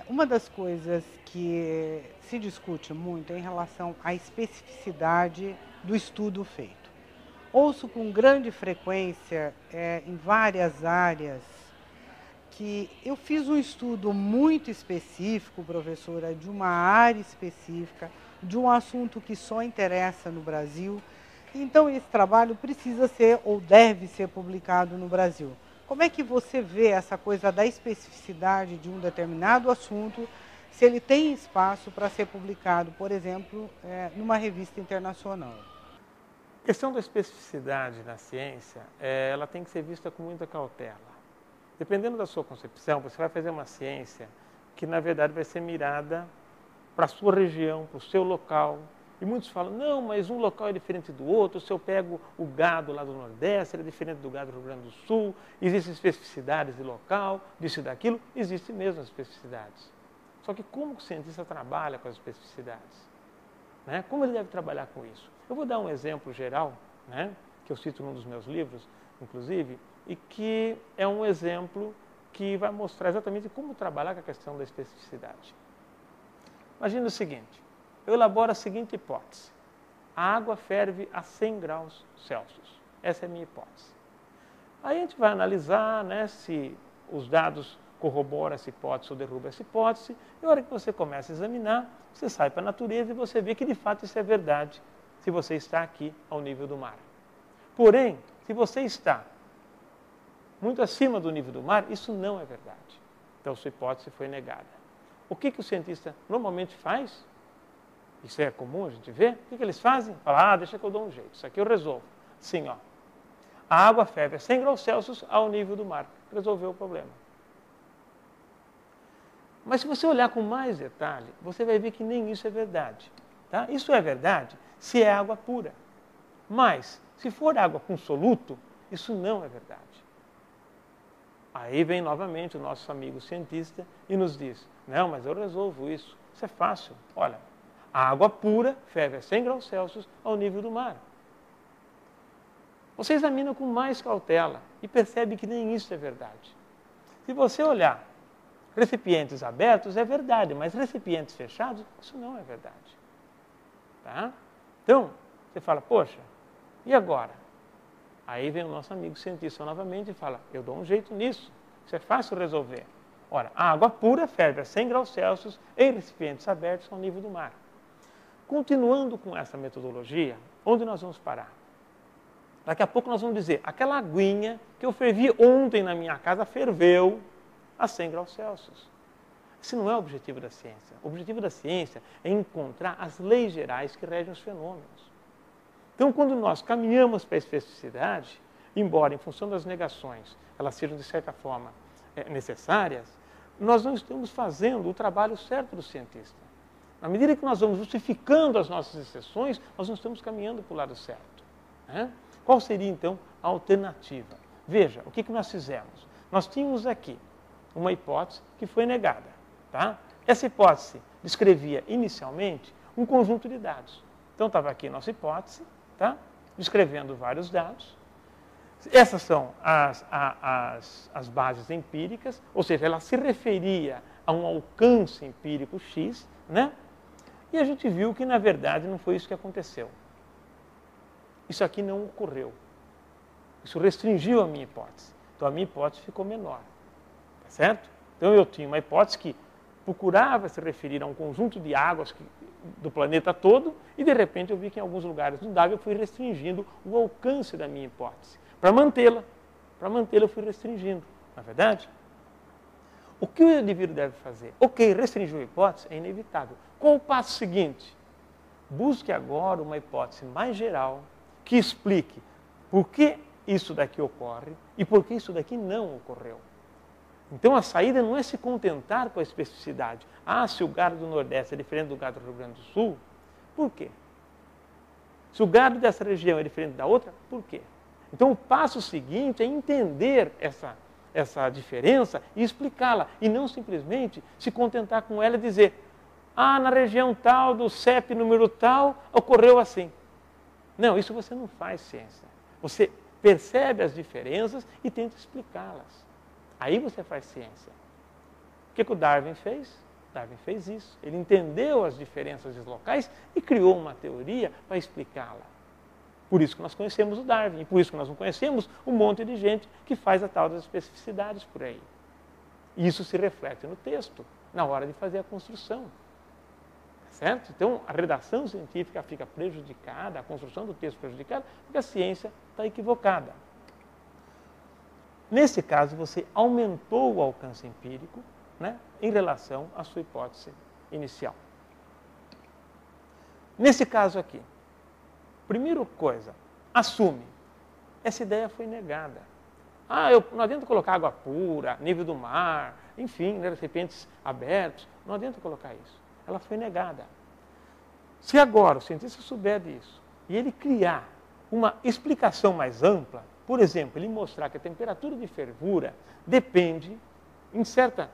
Uma das coisas que se discute muito é em relação à especificidade do estudo feito. Ouço com grande frequência, em várias áreas, que eu fiz um estudo muito específico, professora, de uma área específica, de um assunto que só interessa no Brasil. Então, esse trabalho precisa ser ou deve ser publicado no Brasil. Como é que você vê essa coisa da especificidade de um determinado assunto, se ele tem espaço para ser publicado, por exemplo, numa revista internacional? A questão da especificidade na ciência, ela tem que ser vista com muita cautela. Dependendo da sua concepção, você vai fazer uma ciência que, na verdade, vai ser mirada para a sua região, para o seu local. E muitos falam, não, mas um local é diferente do outro. Se eu pego o gado lá do Nordeste, ele é diferente do gado do Rio Grande do Sul. Existem especificidades de local, disso e daquilo. Existem mesmo as especificidades. Só que como o cientista trabalha com as especificidades? Né? Como ele deve trabalhar com isso? Eu vou dar um exemplo geral, né, que eu cito num dos meus livros, inclusive, e que é um exemplo que vai mostrar exatamente como trabalhar com a questão da especificidade. Imagina o seguinte, eu elaboro a seguinte hipótese. A água ferve a 100 graus Celsius. Essa é a minha hipótese. Aí a gente vai analisar, né, se os dados corroboram essa hipótese ou derrubam essa hipótese, e a hora que você começa a examinar, você sai para a natureza e você vê que de fato isso é verdade, se você está aqui ao nível do mar. Porém, se você está muito acima do nível do mar, isso não é verdade. Então, sua hipótese foi negada. O que o cientista normalmente faz? Isso é comum a gente ver. O que eles fazem? Fala, deixa que eu dou um jeito, isso aqui eu resolvo. Sim, ó. A água ferve a 100 graus Celsius ao nível do mar. Resolveu o problema. Mas se você olhar com mais detalhe, você vai ver que nem isso é verdade. Tá? Isso é verdade se é água pura. Mas, se for água com soluto, isso não é verdade. Aí vem novamente o nosso amigo cientista e nos diz, não, mas eu resolvo isso. Isso é fácil. Olha, a água pura ferve a 100 graus Celsius ao nível do mar. Você examina com mais cautela e percebe que nem isso é verdade. Se você olhar recipientes abertos, é verdade, mas recipientes fechados, isso não é verdade. Tá? Então, você fala, poxa, e agora? Aí vem o nosso amigo cientista novamente e fala, eu dou um jeito nisso, isso é fácil resolver. Ora, a água pura ferve a 100 graus Celsius em recipientes abertos ao nível do mar. Continuando com essa metodologia, onde nós vamos parar? Daqui a pouco nós vamos dizer, aquela aguinha que eu fervi ontem na minha casa ferveu a 100 graus Celsius. Esse não é o objetivo da ciência. O objetivo da ciência é encontrar as leis gerais que regem os fenômenos. Então, quando nós caminhamos para a especificidade, embora em função das negações elas sejam, de certa forma, necessárias, nós não estamos fazendo o trabalho certo do cientista. Na medida que nós vamos justificando as nossas exceções, nós não estamos caminhando para o lado certo. Né? Qual seria, então, a alternativa? Veja, o que nós fizemos? Nós tínhamos aqui uma hipótese que foi negada. Tá? Essa hipótese descrevia, inicialmente, um conjunto de dados. Então, estava aqui a nossa hipótese, tá? Descrevendo vários dados. Essas são as bases empíricas, ou seja, ela se referia a um alcance empírico X, né? E a gente viu que, na verdade, não foi isso que aconteceu. Isso aqui não ocorreu. Isso restringiu a minha hipótese. Então, a minha hipótese ficou menor. Tá certo? Então, eu tinha uma hipótese que procurava se referir a um conjunto de águas do planeta todo e, de repente, eu vi que em alguns lugares não dava, eu fui restringindo o alcance da minha hipótese. Para mantê-la, eu fui restringindo. Não é verdade? O que o indivíduo deve fazer? Ok, restringir a hipótese é inevitável. Qual o passo seguinte? Busque agora uma hipótese mais geral que explique por que isso daqui ocorre e por que isso daqui não ocorreu. Então, a saída não é se contentar com a especificidade. Ah, se o gado do Nordeste é diferente do gado do Rio Grande do Sul, por quê? Se o gado dessa região é diferente da outra, por quê? Então, o passo seguinte é entender essa diferença e explicá-la, e não simplesmente se contentar com ela e dizer, ah, na região tal, do CEP número tal, ocorreu assim. Não, isso você não faz ciência. Você percebe as diferenças e tenta explicá-las. Aí você faz ciência. O que o Darwin fez? Darwin fez isso. Ele entendeu as diferenças locais e criou uma teoria para explicá-la. Por isso que nós conhecemos o Darwin, e por isso que nós não conhecemos um monte de gente que faz a tal das especificidades por aí. E isso se reflete no texto, na hora de fazer a construção. Certo? Então, a redação científica fica prejudicada, a construção do texto prejudicada, porque a ciência está equivocada. Nesse caso, você aumentou o alcance empírico, né, em relação à sua hipótese inicial. Nesse caso aqui, primeira coisa, assume, essa ideia foi negada. Não adianta colocar água pura, nível do mar, enfim, né, recipientes abertos, não adianta colocar isso. Ela foi negada. Se agora o cientista souber disso e ele criar uma explicação mais ampla, por exemplo, ele mostrar que a temperatura de fervura depende, em certa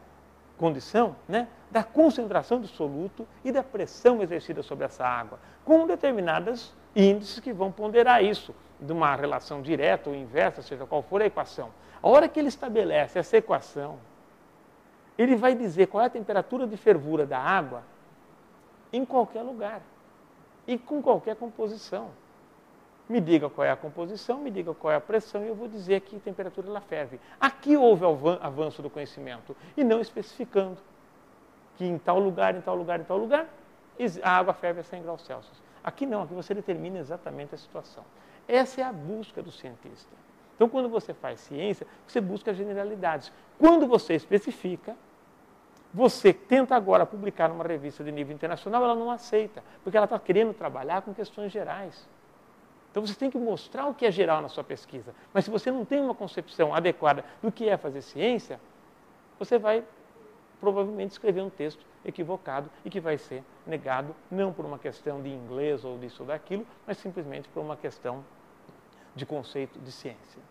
condição, né, da concentração do soluto e da pressão exercida sobre essa água, com determinados índices que vão ponderar isso, de uma relação direta ou inversa, seja qual for a equação. A hora que ele estabelece essa equação, ele vai dizer qual é a temperatura de fervura da água em qualquer lugar e com qualquer composição. Me diga qual é a composição, me diga qual é a pressão e eu vou dizer que temperatura ela ferve. Aqui houve avanço do conhecimento e não especificando que em tal lugar, em tal lugar, em tal lugar, a água ferve a 100 graus Celsius. Aqui não, aqui você determina exatamente a situação. Essa é a busca do cientista. Então, quando você faz ciência, você busca generalidades. Quando você especifica, você tenta agora publicar numa revista de nível internacional, ela não aceita, porque ela está querendo trabalhar com questões gerais. Então, você tem que mostrar o que é geral na sua pesquisa. Mas se você não tem uma concepção adequada do que é fazer ciência, você vai provavelmente escrever um texto equivocado e que vai ser negado, não por uma questão de inglês ou disso ou daquilo, mas simplesmente por uma questão de conceito de ciência.